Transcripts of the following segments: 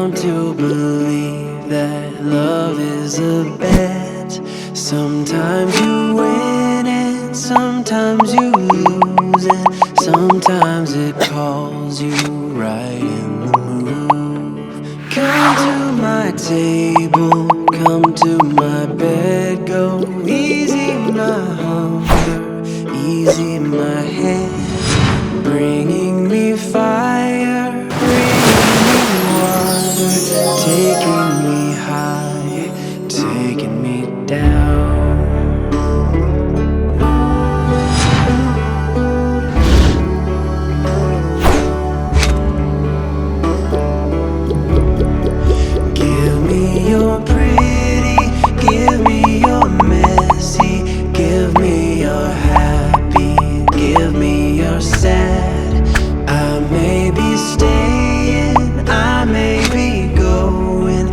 come to believe that love is a bet. Sometimes you win and sometimes you lose, and sometimes it calls you right in the move. Come to my table, come to my bed, go easy my hunger, easy my head, bringing me fire, bringing me water, taking me high, taking me down. Give me your pretty, give me your messy, give me your happy, give me your sad. I may be staying, I may be going,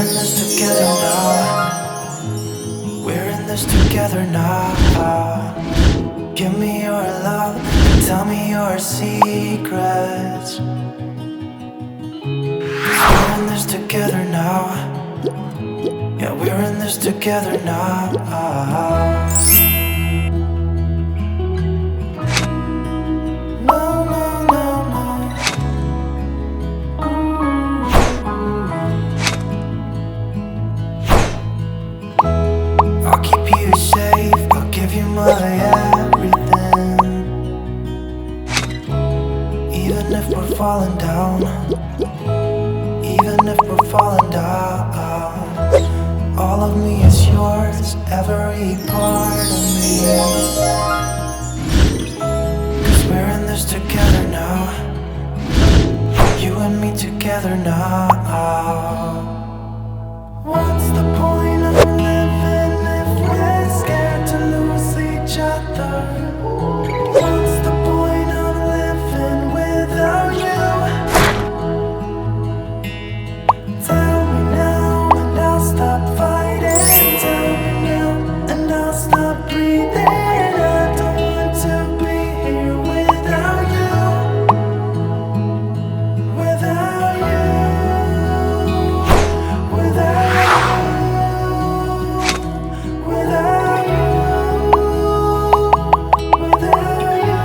in this together now. We're in this together now. Give me your love, tell me your secrets. 'Cause we're in this together now. Yeah, we're in this together now. No, no, no, no. I'll keep you safe, I'll give you my everything. Even if we're falling down, even if we're falling down, all of me is yours, every part of me. 'Cause we're in this together now. You and me together now. What's the point of living if we're scared to lose each other? What's the point of living without you? Tell me now and I'll stop fighting. Tell me now and I'll stop breathing. I don't want to be here without you. Without you. Without you. Without you. Without you.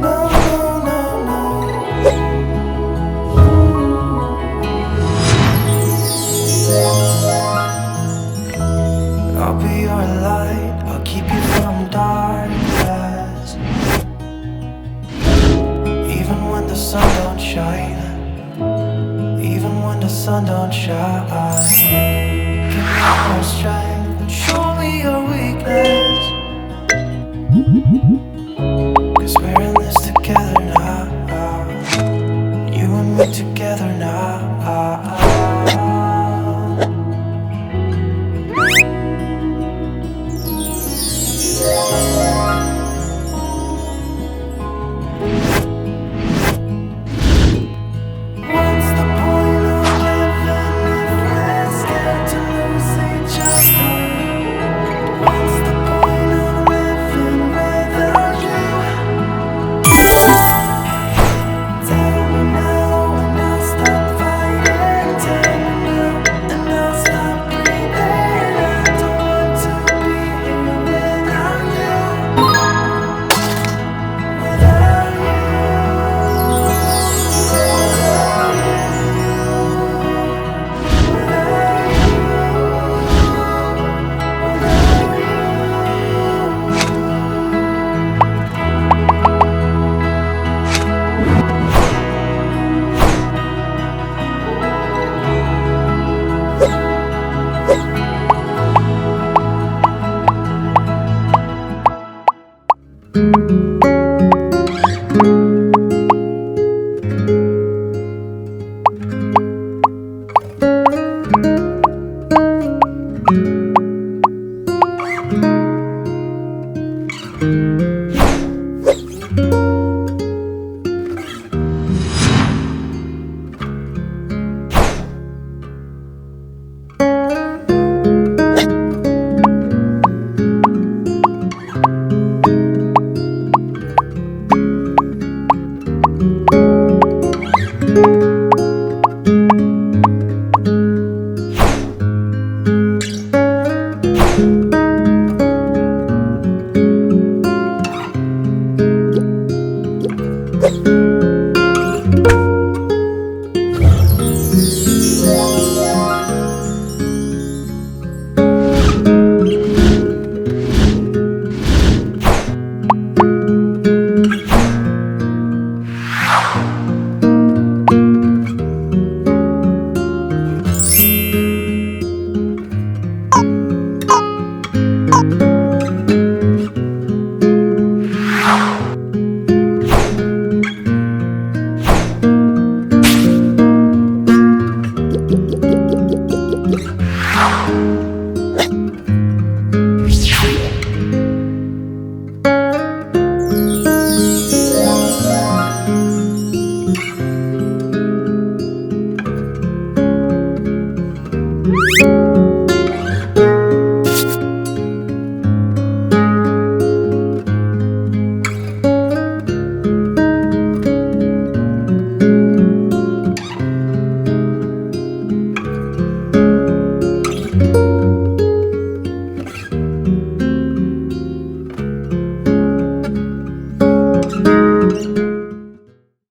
No, no, no, no. I'll be your light, I'll keep you from darkness. Even when the sun don't shine, even when the sun don't shine. Give me your strength, show me your weakness.